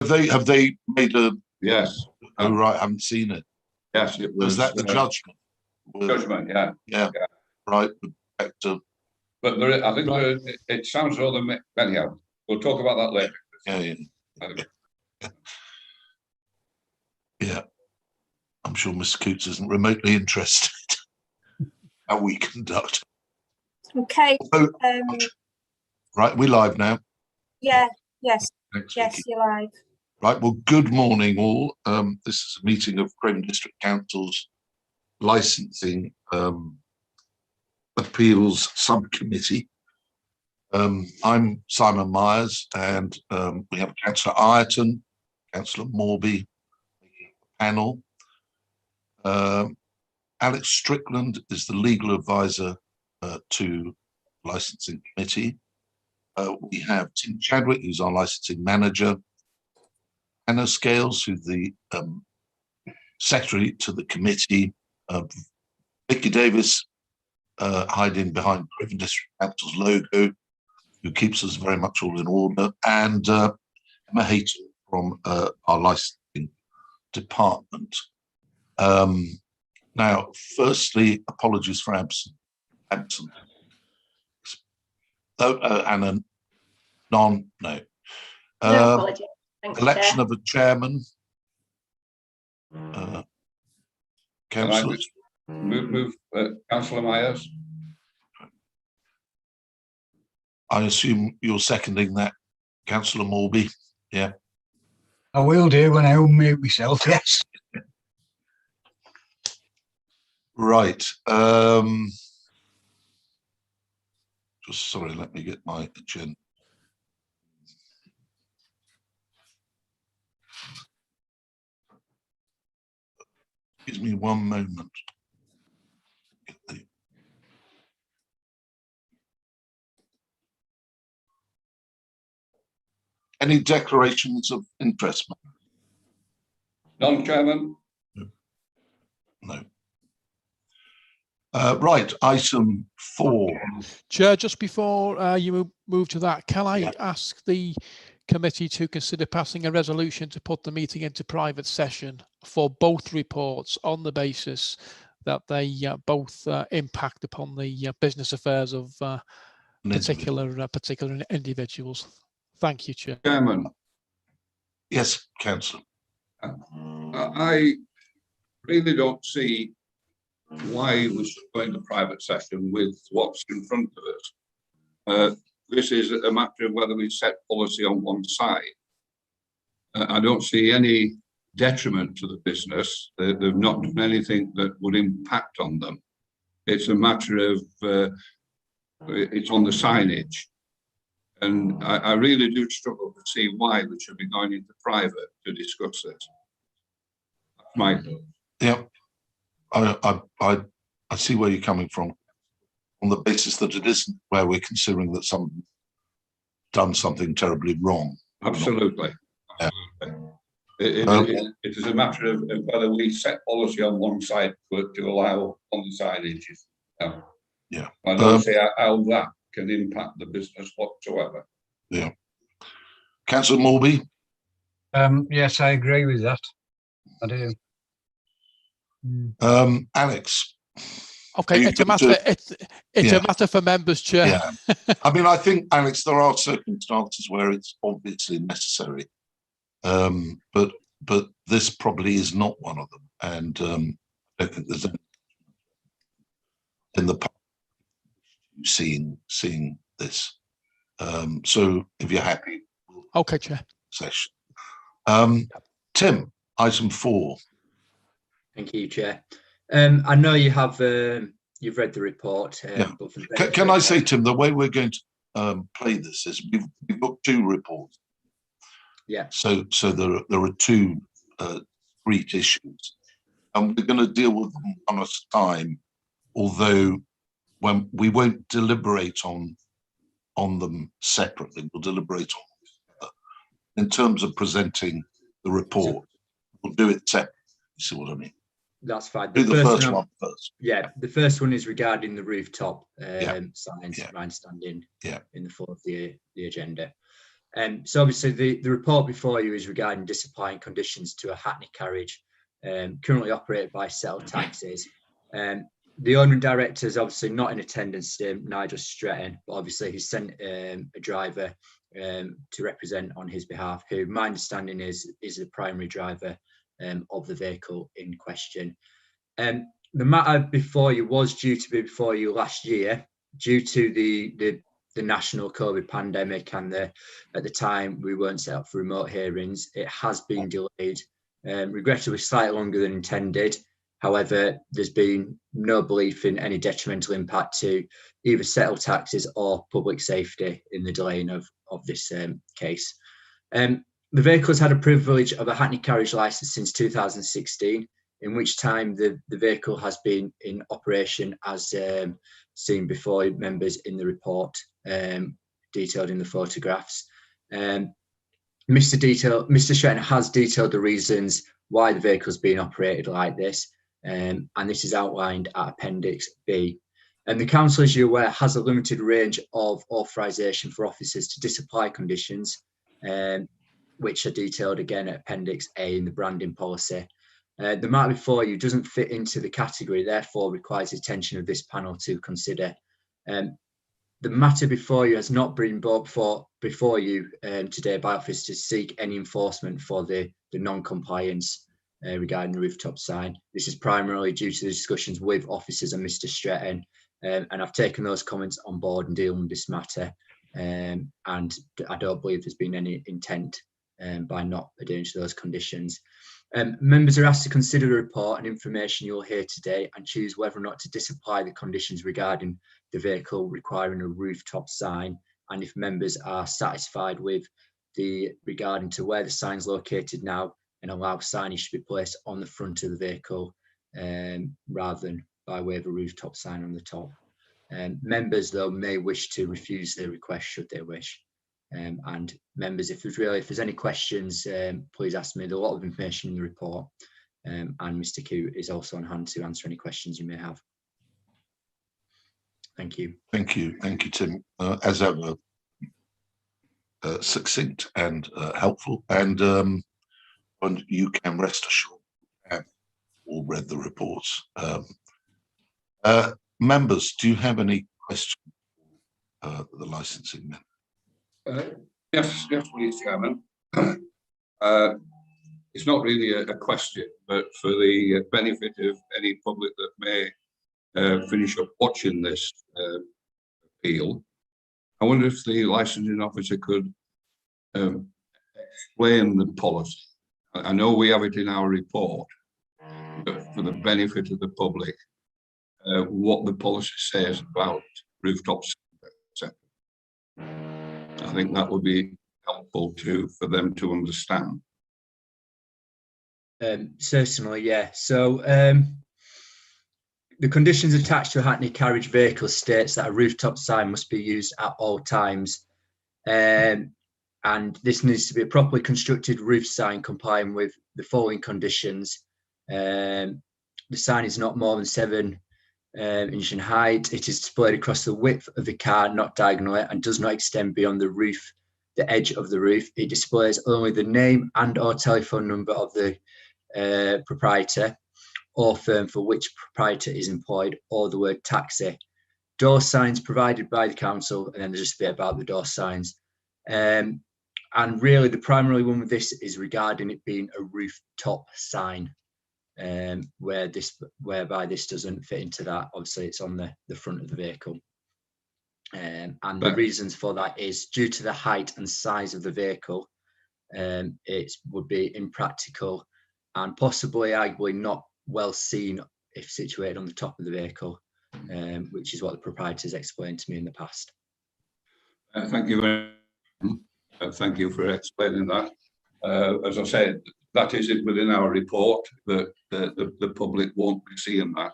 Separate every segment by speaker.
Speaker 1: Have they made a?
Speaker 2: Yes.
Speaker 1: Oh right, I haven't seen it.
Speaker 2: Yes, it was.
Speaker 1: Was that the judgment?
Speaker 2: Judgment, yeah.
Speaker 1: Yeah. Right. Back to.
Speaker 2: But I think it sounds rather. Anyhow, we'll talk about that later.
Speaker 1: Yeah. Yeah. I'm sure Mr. Coates isn't remotely interested how we conduct.
Speaker 3: Okay.
Speaker 1: Right, we're live now.
Speaker 3: Yeah. Yes.
Speaker 1: Thanks,
Speaker 3: yes,
Speaker 1: Vicky.
Speaker 3: you're live.
Speaker 1: Right. Well, good morning, all. This is a meeting of Craven District Council's licensing appeals subcommittee. I'm Simon Myers, and we have Councillor Ireton, Councillor Morby, panel. Alex Strickland is the legal advisor to licensing committee. We have Tim Chadwick, who's our licensing manager. Anna Scales, who's the secretary to the committee. Vicky Davis, hiding behind Craven District Council's logo, who keeps us very much all in order, and Emma Hayton from our licensing department. Now, firstly, apologies for absence. Anna, no.
Speaker 3: No apology. Thanks,
Speaker 1: election
Speaker 3: Chair.
Speaker 1: of a chairman. Councillors.
Speaker 2: Move Councillor Myers.
Speaker 1: I assume you're seconding that, Councillor Morby. Yeah.
Speaker 4: I will do when I unmute myself, yes.
Speaker 1: Right. Just sorry, let me get my agenda. Give me one moment. Any declarations of interest?
Speaker 2: None, Chairman.
Speaker 1: No. Right, item 4.
Speaker 5: Chair, just before you move to that, can I ask the committee to consider passing a resolution to put the meeting into private session for both reports on the basis that they both impact upon the business affairs of particular individuals? Thank you, Chair.
Speaker 2: Chairman.
Speaker 1: Yes, Councillor.
Speaker 2: I really don't see why we should go into private session with what's in front of us. This is a matter of whether we set policy on one side. I don't see any detriment to the business. They've not done anything that would impact on them. It's a matter of it's on the signage. And I really do struggle to see why we should be going into private to discuss this. That's my thought.
Speaker 1: Yeah, I see where you're coming from, on the basis that it isn't where we're considering that someone's done something terribly wrong.
Speaker 2: Absolutely.
Speaker 1: Yeah.
Speaker 2: It is a matter of whether we set policy on one side to allow on the signage.
Speaker 1: Yeah.
Speaker 2: I don't see how that can impact the business whatsoever.
Speaker 1: Yeah. Councillor Morby?
Speaker 4: Yes, I agree with that. I do.
Speaker 1: Alex?
Speaker 5: Okay, it's a matter. It's a matter for members, Chair.
Speaker 1: Yeah. I mean, I think, Alex, there are circumstances where it's obviously necessary, but this probably is not one of them. And I don't think there's any in the past seeing this. So if you're happy,
Speaker 5: okay, Chair.
Speaker 1: Session. Tim, item 4.
Speaker 6: Thank you, Chair. I know you have you've read the report. But
Speaker 1: can I say, Tim, the way we're going to play this is we've got 2 reports.
Speaker 6: Yeah.
Speaker 1: So there are 2 discrete issues, and we're going to deal with them one at a time. Although when we won't deliberate on them separately, we'll deliberate on in terms of presenting the report. We'll do it separately. You see what I mean?
Speaker 6: That's fine.
Speaker 1: Do the first one first.
Speaker 6: Yeah, the first one is regarding the rooftop signs, my understanding, in the full of the agenda. So obviously the report before you is regarding disapplying conditions to a Hackney carriage currently operated by Settled Taxis. The owner and director is obviously not in attendance today, Nigel Stretton, but obviously he sent a driver to represent on his behalf, who my understanding is the primary driver of the vehicle in question. The matter before you was due to be before you last year, due to the national COVID pandemic, and at the time we weren't set up for remote hearings. It has been delayed, regrettably slightly longer than intended. However, there's been no belief in any detrimental impact to either Settled Taxis or public safety in the delaying of this case. The vehicle has had a privilege of a Hackney carriage licence since 2016, in which time the vehicle has been in operation as seen before members in the report, detailed in the photographs. Mr. Stretton has detailed the reasons why the vehicle is being operated like this, and this is outlined at Appendix B. And the council, as you're aware, has a limited range of authorisation for officers to disapply conditions, which are detailed again at Appendix A in the branding policy. The matter before you doesn't fit into the category, therefore requires the attention of this panel to consider. The matter before you has not been brought before you today by officers to seek any enforcement for the non-compliance regarding the rooftop sign. This is primarily due to the discussions with officers and Mr. Stretton, and I've taken those comments on board and dealing with this matter, and I don't believe there's been any intent by not adhering to those conditions. Members are asked to consider the report and information you'll hear today and choose whether or not to disapply the conditions regarding the vehicle requiring a rooftop sign, and if members are satisfied with regarding to where the sign's located now, and allow signage to be placed on the front of the vehicle rather than by way of a rooftop sign on the top. Members, though, may wish to refuse the request should they wish. And members, if there's any questions, please ask me. There's a lot of information in the report, and Mr. Q is also on hand to answer any questions you may have. Thank you.
Speaker 1: Thank you, Tim. As ever, succinct and helpful, and you can rest assured I have all read the reports. Members, do you have any questions for the licensing men?
Speaker 2: Yes, please, Chairman. It's not really a question, but for the benefit of any public that may finish up watching this appeal, I wonder if the licensing officer could explain the policy. I know we have it in our report, but for the benefit of the public, what the policy says about rooftops, etc. I think that would be helpful for them to understand.
Speaker 6: Certainly, yeah. So the conditions attached to a Hackney carriage vehicle states that a rooftop sign must be used at all times. And this needs to be a properly constructed roof sign complying with the following conditions. The sign is not more than 7 inches in height. It is displayed across the width of the car, not diagonally, and does not extend beyond the roof, the edge of the roof. It displays only the name and or telephone number of the proprietor or firm for which proprietor is employed, or the word taxi. Door signs provided by the council, and then there's just a bit about the door signs. And really the primary one with this is regarding it being a rooftop sign, whereby this doesn't fit into that. Obviously it's on the front of the vehicle. And the reasons for that is due to the height and size of the vehicle. It would be impractical and possibly arguably not well seen if situated on the top of the vehicle, which is what the proprietors explained to me in the past.
Speaker 2: Thank you very much. Thank you for explaining that. As I said, that is it within our report, that the public won't be seeing that.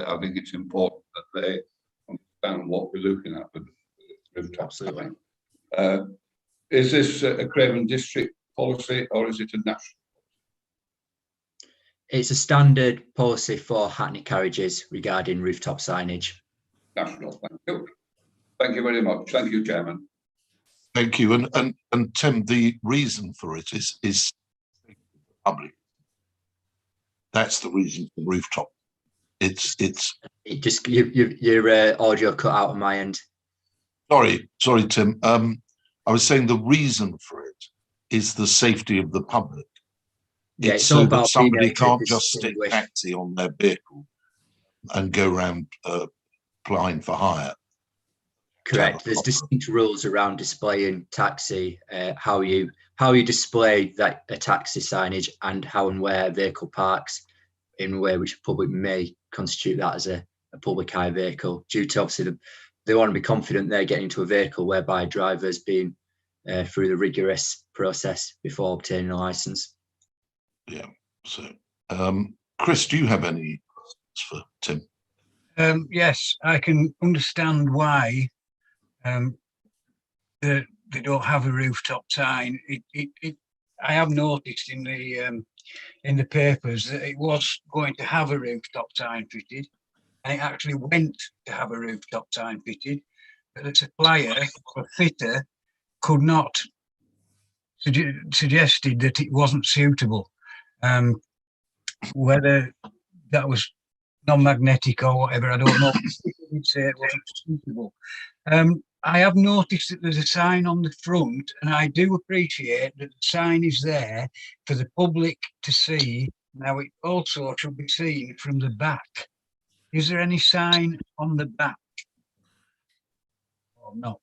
Speaker 2: I think it's important that they understand what we're looking at with rooftop.
Speaker 6: Absolutely.
Speaker 2: Is this a Craven District policy or is it a national?
Speaker 6: It's a standard policy for Hackney carriages regarding rooftop signage.
Speaker 2: National, thank you. Thank you very much. Thank you, Chairman.
Speaker 1: Thank you. And Tim, the reason for it is public. That's the reason for rooftop. It's
Speaker 6: It just your audio cut out on my end.
Speaker 1: sorry, Tim. I was saying the reason for it is the safety of the public.
Speaker 6: Yeah,
Speaker 1: It's
Speaker 6: it's all
Speaker 1: so
Speaker 6: about
Speaker 1: that somebody
Speaker 6: being able to
Speaker 1: can't just stick
Speaker 6: distinguish.
Speaker 1: taxi on their vehicle and go around applying for hire.
Speaker 6: Correct. There's distinct rules around displaying taxi, how you display that a taxi signage, and how and where a vehicle parks in a way which the public may constitute that as a public hire vehicle. Due to obviously they want to be confident they're getting into a vehicle whereby a driver's been through the rigorous process before obtaining a license.
Speaker 1: Yeah. So, Chris, do you have any questions for Tim?
Speaker 4: Yes, I can understand why they don't have a rooftop sign. I have noticed in the papers that it was going to have a rooftop sign fitted, and it actually went to have a rooftop sign fitted, but the supplier or fitter could not suggested that it wasn't suitable. Whether that was non-magnetic or whatever, I don't know. He'd say it wasn't suitable. I have noticed that there's a sign on the front, and I do appreciate that the sign is there for the public to see. Now, it also should be seen from the back. Is there any sign on the back or not?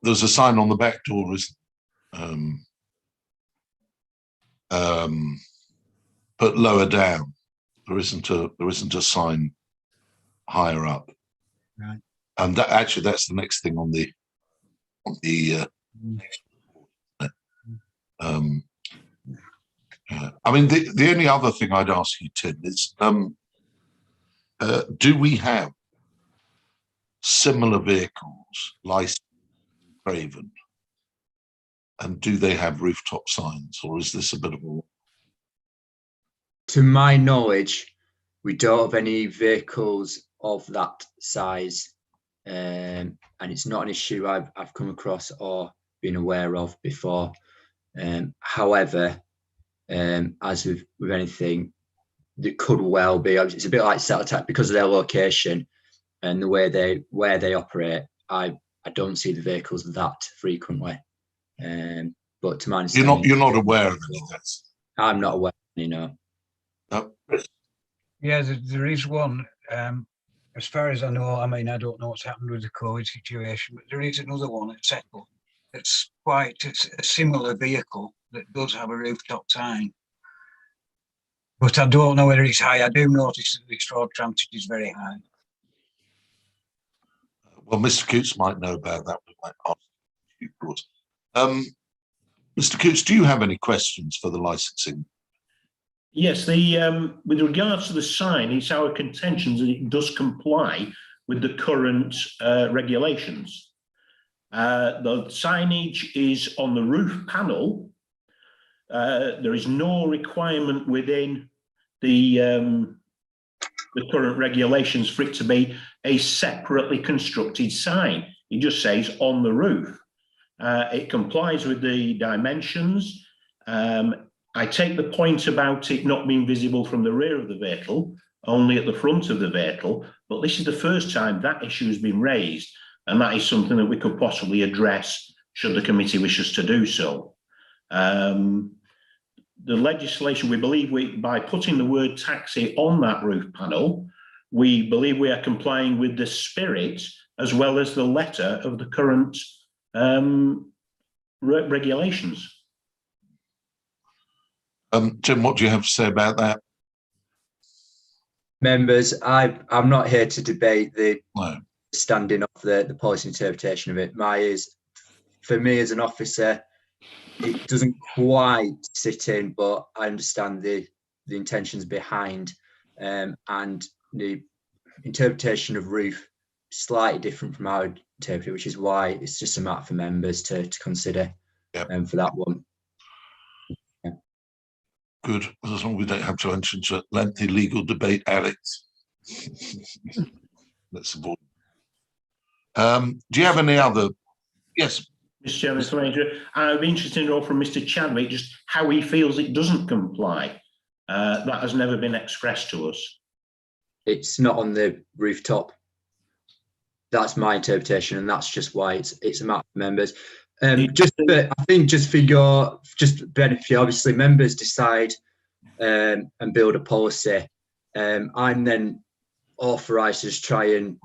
Speaker 1: There's a sign on the back door, isn't but lower down, there isn't a sign higher up.
Speaker 4: Right.
Speaker 1: And that's the next thing on the I mean, the only other thing I'd ask you, Tim, is do we have similar vehicles licensed in Craven, and do they have rooftop signs, or is this a bit of a...
Speaker 6: To my knowledge, we don't have any vehicles of that size, and it's not an issue I've come across or been aware of before. However, as with anything, there could well be. It's a bit like Celotac because of their location and the way where they operate. I don't see the vehicles that frequently. But to my understanding,
Speaker 1: You're not aware of any of that?
Speaker 6: I'm not aware. You know.
Speaker 4: Yeah, there is one. As far as I know, I mean, I don't know what's happened with the COVID situation, but there is another one at Settle that's quite a similar vehicle that does have a rooftop sign. But I don't know whether it's high. I do notice that the extra transit is very high.
Speaker 1: Well, Mr. Coots might know about that. We might ask you, of course. Mr. Coots, do you have any questions for the licensing?
Speaker 7: Yes, with regards to the sign, it's our contention that it does comply with the current regulations. The signage is on the roof panel. There is no requirement within the current regulations for it to be a separately constructed sign. It just says on the roof. It complies with the dimensions. I take the point about it not being visible from the rear of the vehicle, only at the front of the vehicle, but this is the first time that issue has been raised, and that is something that we could possibly address should the committee wish us to do so. The legislation, we believe by putting the word taxi on that roof panel, we believe we are complying with the spirit as well as the letter of the current regulations.
Speaker 1: Tim, what do you have to say about that?
Speaker 6: Members, I'm not here to debate the
Speaker 1: No.
Speaker 6: standing of the policy interpretation of it. For me as an officer, it doesn't quite sit in, but I understand the intentions behind, and the interpretation of roof slightly different from our interpretation, which is why it's just a matter for members to consider.
Speaker 1: Yep.
Speaker 6: For that one.
Speaker 1: Good, as long as we don't have to enter into a lengthy legal debate, Alex. Let's avoid. Do you have any other Yes,
Speaker 7: Mr. Chairman, if I may, I'd be interested to know from Mr. Chadwick just how he feels it doesn't comply. That has never been expressed to us.
Speaker 6: It's not on the rooftop. That's my interpretation, and that's just why it's a matter of members. I think just for your benefit, obviously members decide and build a policy. I'm then authorised to just try and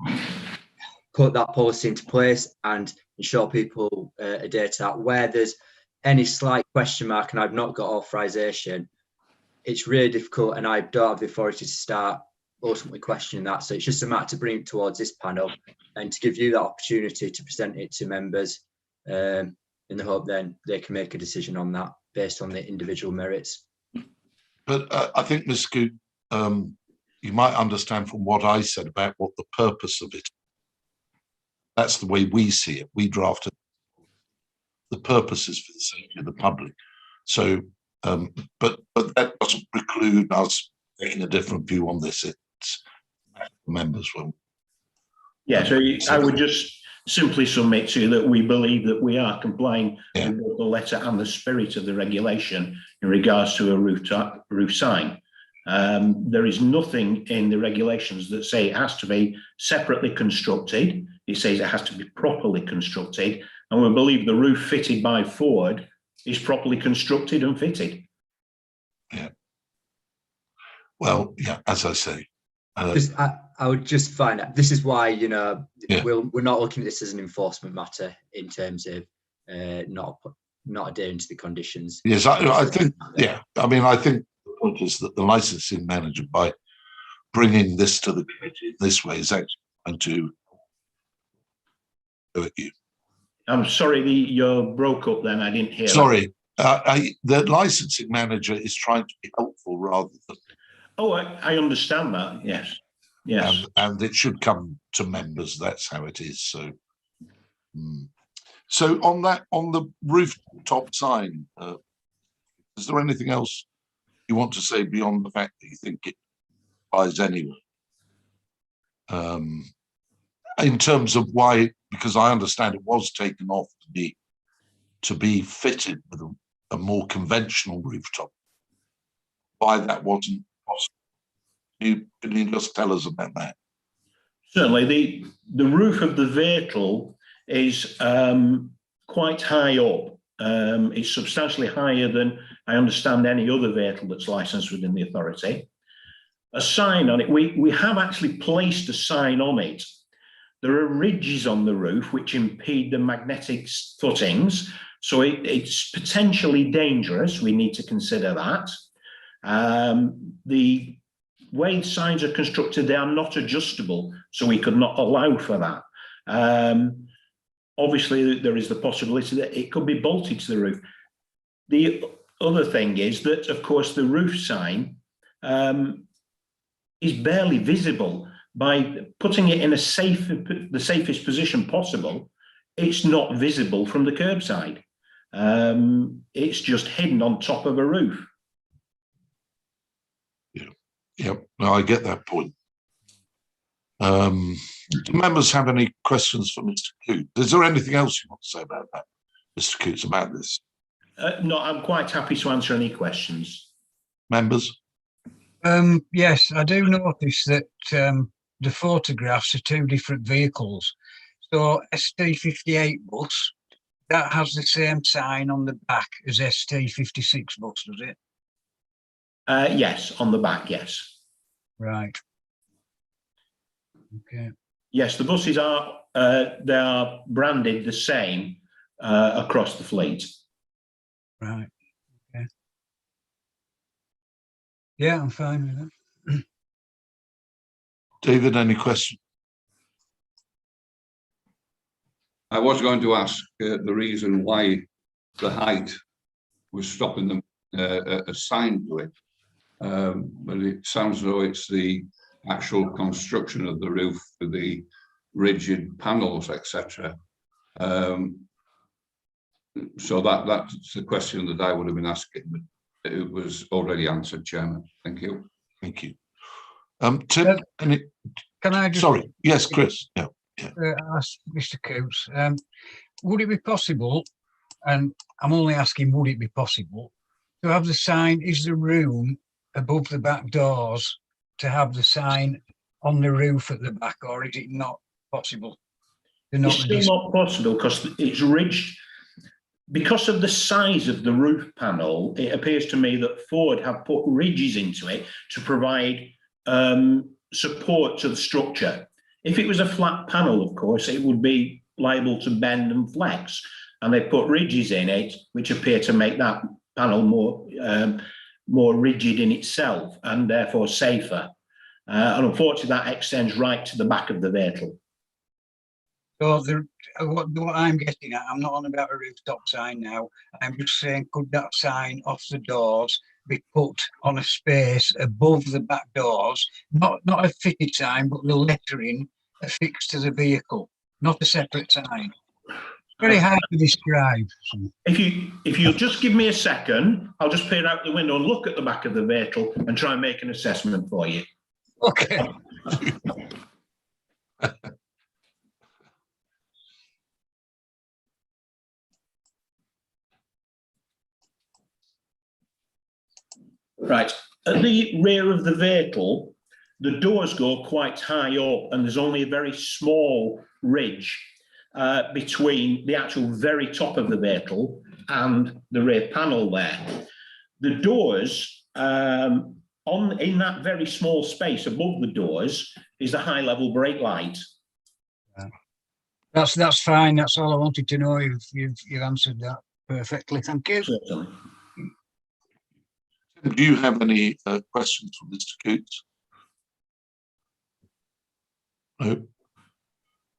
Speaker 6: put that policy into place and ensure people adhere to that. Where there's any slight question mark and I've not got authorisation, it's really difficult, and I don't have the authority to start ultimately questioning that. So it's just a matter to bring it towards this panel and to give you that opportunity to present it to members in the hope then they can make a decision on that based on the individual merits.
Speaker 1: but I think, Ms. Scoot, you might understand from what I said about what the purpose of it. That's the way we see it. We drafted the purpose is for the safety of the public. So, but that doesn't preclude us taking a different view on this. It's members will.
Speaker 7: Yeah, so I would just simply submit to you that we believe that we are complying with both the letter and the spirit of the regulation in regards to a roof sign. There is nothing in the regulations that say it has to be separately constructed. It says it has to be properly constructed, and we believe the roof fitted by Ford is properly constructed and fitted.
Speaker 1: Yeah. Well, yeah, as I say.
Speaker 6: I would just find out. This is why, you know,
Speaker 1: Yeah.
Speaker 6: we're not looking at this as an enforcement matter in terms of not adhering to the conditions.
Speaker 1: Yes, I think, yeah. I mean, I think the point is that the licensing manager, by bringing this to the committee this way, is actually going to do it.
Speaker 7: I'm sorry, you broke up then. I didn't hear.
Speaker 1: Sorry, the licensing manager is trying to be helpful rather than.
Speaker 7: Oh, I understand that. Yes. Yes.
Speaker 1: And it should come to members. That's how it is. So, so on the rooftop sign, is there anything else you want to say beyond the fact that you think it applies anyway? In terms of why, because I understand it was taken off to be fitted with a more conventional rooftop. Why that wasn't possible? Can you just tell us about that?
Speaker 7: Certainly, the roof of the vehicle is quite high up. It's substantially higher than I understand any other vehicle that's licensed within the authority. A sign on it, we have actually placed a sign on it. There are ridges on the roof which impede the magnetic footings, so it's potentially dangerous. We need to consider that. The way signs are constructed, they are not adjustable, so we could not allow for that. Obviously, there is the possibility that it could be bolted to the roof. The other thing is that, of course, the roof sign is barely visible. By putting it in the safest position possible, it's not visible from the curbside. It's just hidden on top of a roof.
Speaker 1: Yeah, no, I get that point. Do members have any questions for Mr. Coote? Is there anything else you want to say about that, Mr. Coote, about this?
Speaker 7: No, I'm quite happy to answer any questions.
Speaker 1: Members?
Speaker 4: Yes, I do notice that the photographs are two different vehicles. So ST58 bus, that has the same sign on the back as ST56 bus, does it?
Speaker 7: Yes, on the back, yes.
Speaker 4: Right. Okay.
Speaker 7: Yes, the buses are they are branded the same across the fleet.
Speaker 4: Right. Okay. Yeah, I'm fine with that.
Speaker 1: David, any question?
Speaker 2: I was going to ask the reason why the height was stopping them assigned to it, but it sounds as though it's the actual construction of the roof for the rigid panels, etc. So that's the question that I would have been asking, but it was already answered, Chairman. Thank you.
Speaker 1: Thank you. Tim,
Speaker 4: Can I just
Speaker 1: sorry, yes, Chris. Yeah.
Speaker 4: ask Mr. Coates? would it be possible, and I'm only asking, would it be possible to have the sign, is the room above the back doors to have the sign on the roof at the back, or is it not possible?
Speaker 7: It's still not possible because it's ridged. Because of the size of the roof panel, it appears to me that Ford have put ridges into it to provide support to the structure. If it was a flat panel, of course, it would be liable to bend and flex, and they put ridges in it, which appear to make that panel more rigid in itself and therefore safer. And unfortunately, that extends right to the back of the vehicle.
Speaker 4: So what I'm getting at, I'm not on about a rooftop sign now. I'm just saying, could that sign off the doors be put on a space above the back doors? Not a fitted sign, but the lettering affixed to the vehicle, not a separate sign. Very hard to describe.
Speaker 7: If you'll just give me a second, I'll just peer out the window and look at the back of the vehicle and try and make an assessment for you.
Speaker 4: Okay.
Speaker 7: Right, at the rear of the vehicle, the doors go quite high up and there's only a very small ridge between the actual very top of the vehicle and the rear panel there. The doors, in that very small space above the doors is the high level brake light.
Speaker 4: That's fine. That's all I wanted to know. You've answered that perfectly. Thank you.
Speaker 7: Certainly.
Speaker 1: Do you have any questions for Mr. Coots?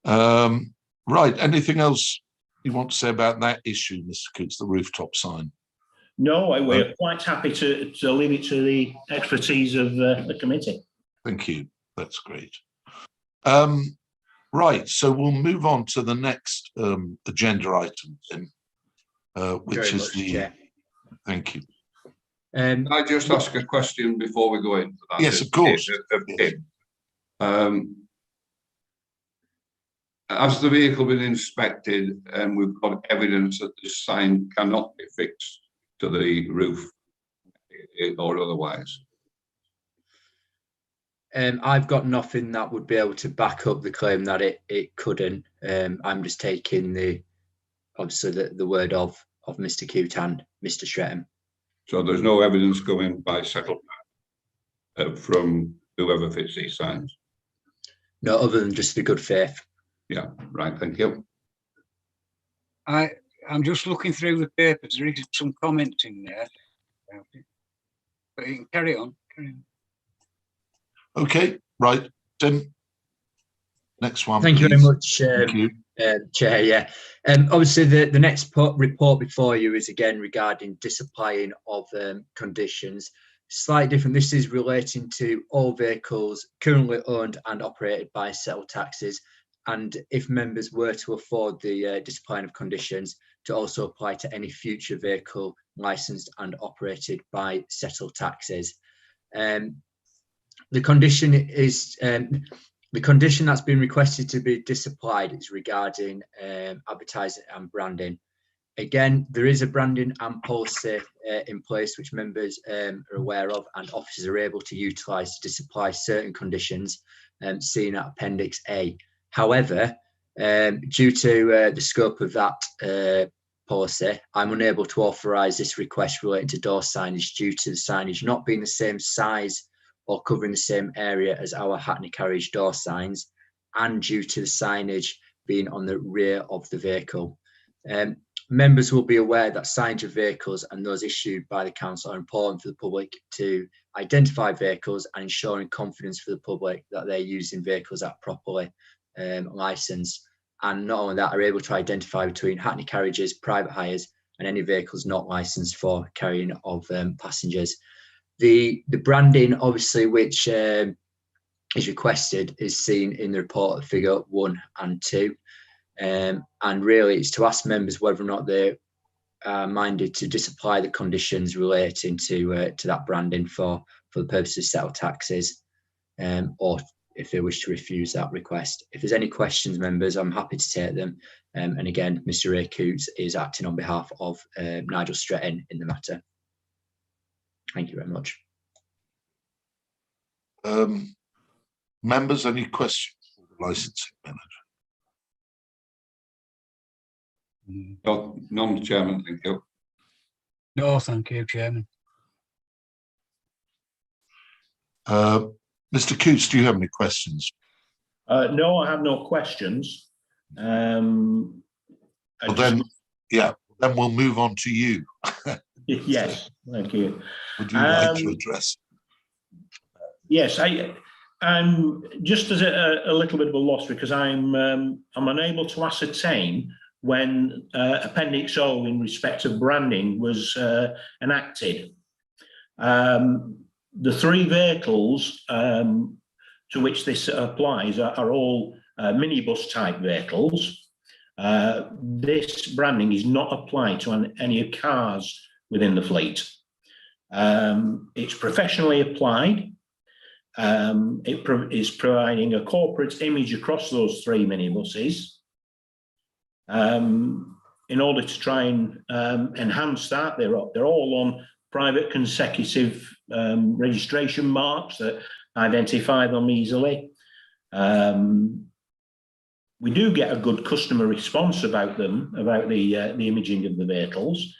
Speaker 1: No. Right. Anything else you want to say about that issue, Mr. Coots, the rooftop sign?
Speaker 7: No, we're quite happy to leave it to the expertise of the committee.
Speaker 1: Thank you. That's great. Right. So we'll move on to the next agenda item, Tim, which is the.
Speaker 6: Chair.
Speaker 1: Thank you.
Speaker 2: Can I just ask a question before we go into that?
Speaker 1: Yes, of course.
Speaker 2: Yes. Has the vehicle been inspected and we've got evidence that this sign cannot be fixed to the roof or otherwise?
Speaker 6: I've got nothing that would be able to back up the claim that it couldn't. I'm just taking obviously the word of Mr. Coote and Mr. Streatham.
Speaker 2: So there's no evidence going by settlement from whoever fits these signs?
Speaker 6: No, other than just the good faith.
Speaker 2: Yeah, right, thank you.
Speaker 4: I'm just looking through the papers. There is some comments in there. But you can carry on.
Speaker 1: Okay, right, Tim. Next one.
Speaker 6: Thank you very much,
Speaker 1: Thank you.
Speaker 6: Chair. Yeah, obviously the next report before you is again regarding disapplying of conditions. Slightly different. This is relating to all vehicles currently owned and operated by Settle Taxis, and if members were to afford the disapplying of conditions, to also apply to any future vehicle licensed and operated by Settle Taxis. The condition is. The condition that's been requested to be disapplied is regarding advertising and branding. Again, there is a branding and policy in place which members are aware of, and officers are able to utilise to disapply certain conditions seen at Appendix A. However, due to the scope of that policy, I'm unable to authorise this request relating to door signage due to the signage not being the same size or covering the same area as our Hackney carriage door signs, and due to the signage being on the rear of the vehicle. Members will be aware that signage of vehicles and those issued by the council are important for the public to identify vehicles and ensuring confidence for the public that they're using vehicles that are properly licensed. And not only that, are able to identify between Hackney carriages, private hires, and any vehicles not licensed for carrying of passengers. The branding, obviously, which is requested, is seen in the report of figure 1 and 2. And really, it's to ask members whether or not they are minded to disapply the conditions relating to that branding for the purposes of Settle Taxis, or if they wish to refuse that request. If there's any questions, members, I'm happy to take them. And again, Mr. Ray Coots is acting on behalf of Nigel Stretton in the matter. Thank you very much.
Speaker 1: Members, any questions for the licensing manager?
Speaker 2: None, Chairman, thank you.
Speaker 4: No, thank you, Chairman.
Speaker 1: Mr. Coots, do you have any questions?
Speaker 7: No, I have no questions.
Speaker 1: Well, then we'll move on to you.
Speaker 7: Yes, thank you.
Speaker 1: Would you like to address?
Speaker 7: Yes, I'm just as a little bit of a loss because I'm unable to ascertain when Appendix O in respect of branding was enacted. The three vehicles to which this applies are all minibus type vehicles. This branding is not applied to any cars within the fleet. It's professionally applied. It is providing a corporate image across those three minibuses in order to try and enhance that. They're all on private consecutive registration marks that identify them easily. We do get a good customer response about them, about the imaging of the vehicles.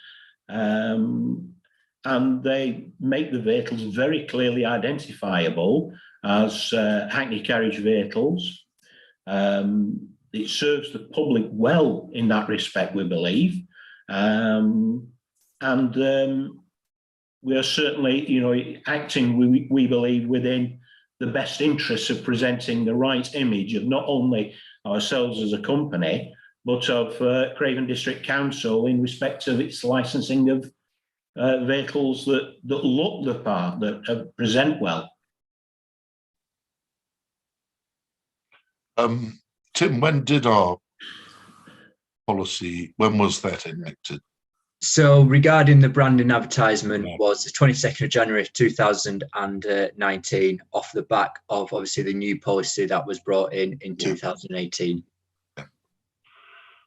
Speaker 7: And they make the vehicles very clearly identifiable as Hackney carriage vehicles. It serves the public well in that respect, we believe. We are certainly, acting, we believe, within the best interests of presenting the right image of not only ourselves as a company, but of Craven District Council in respect of its licensing of vehicles that look the part, that present well.
Speaker 1: Tim, when did our policy, when was that enacted?
Speaker 6: So regarding the branding advertisement was the 22nd of January 2019 off the back of obviously the new policy that was brought in 2018.
Speaker 1: Yeah.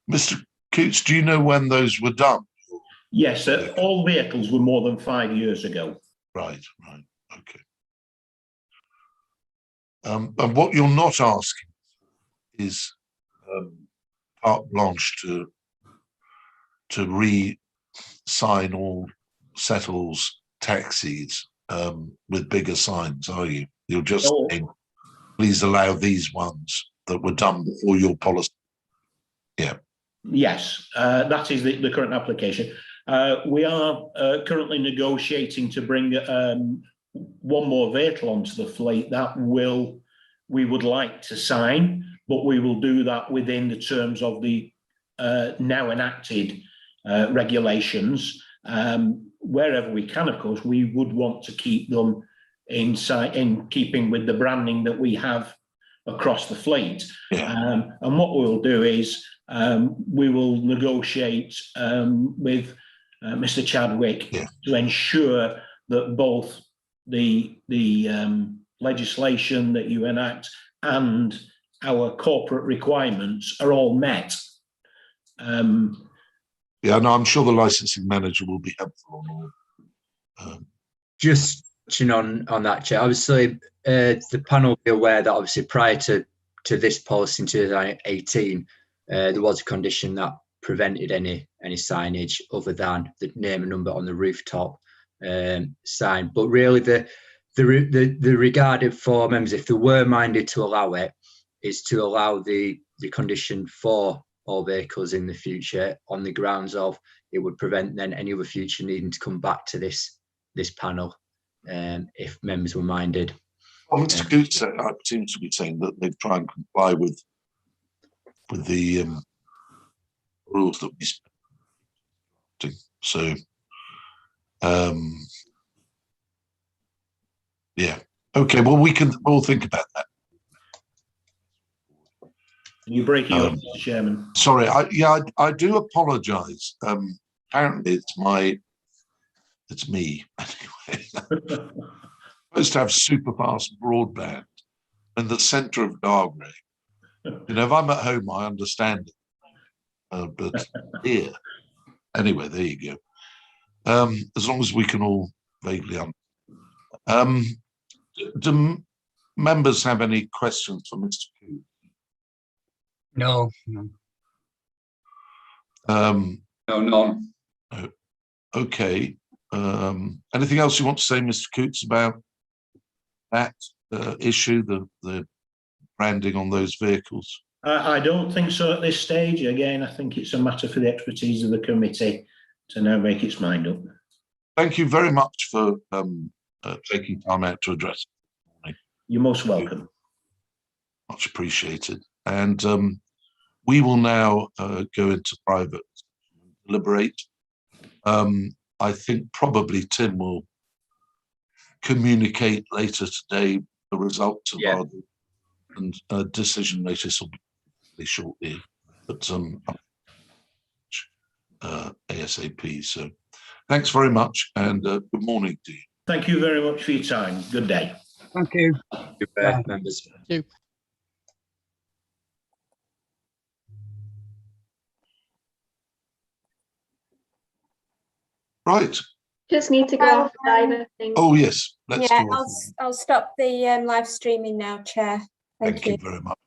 Speaker 1: Mr. Coots, do you know when those were done?
Speaker 7: Yes, all vehicles were more than 5 years ago.
Speaker 1: Right, okay. And what you're not asking is carte blanche to re-sign all Settles taxis with bigger signs, are you? You're just saying, please allow these ones that were done before your policy. Yeah. Yes,
Speaker 7: that is the current application. We are currently negotiating to bring one more vehicle onto the fleet that we would like to sign, but we will do that within the terms of the now enacted regulations. Wherever we can, of course, we would want to keep them in keeping with the branding that we have across the fleet. Yeah. And what we'll do is we will negotiate with Mr. Chadwick to ensure that both the legislation that you enact and our corporate requirements are all met.
Speaker 1: Yeah, no, I'm sure the licensing manager will be helpful on all.
Speaker 6: Just on that, Chair, obviously the panel will be aware that obviously prior to this policy in 2018, there was a condition that prevented any signage other than the name and number on the rooftop sign. But really the regarded for members, if they were minded to allow it, is to allow the condition for all vehicles in the future on the grounds of it would prevent then any other future needing to come back to this panel if members were minded.
Speaker 1: Well, Mr. Coots seems to be saying that they try and comply with the rules that we speak. So, yeah, okay. Well, we'll think about that.
Speaker 7: You're breaking up, Mr. Chairman.
Speaker 1: Sorry, I do apologise. Apparently, it's me anyway. I'm supposed to have super fast broadband, in the centre of Gargrave. You know, if I'm at home, I understand it. But here, anyway, there you go. As long as we can all vaguely do members have any questions for Mr. Coote?
Speaker 4: No.
Speaker 2: No, none.
Speaker 1: Okay. Anything else you want to say, Mr. Cootes, about that issue, the branding on those vehicles?
Speaker 7: I don't think so at this stage. Again, I think it's a matter for the expertise of the committee to now make its mind up.
Speaker 1: Thank you very much for taking time out to address it.
Speaker 7: You're most welcome.
Speaker 1: Much appreciated. And we will now go into private deliberate. I think probably Tim will communicate later today the results of our and decision notice will be shortly, but ASAP. So thanks very much, and good morning to you.
Speaker 7: Thank you very much for your time. Good day.
Speaker 4: Thank you. Bye.
Speaker 6: Members.
Speaker 1: Right.
Speaker 3: Just need to go off live, I think.
Speaker 1: Oh yes. Let's
Speaker 3: Yeah,
Speaker 1: do it.
Speaker 3: I'll stop the live streaming now, Chair.
Speaker 1: Thank you very much.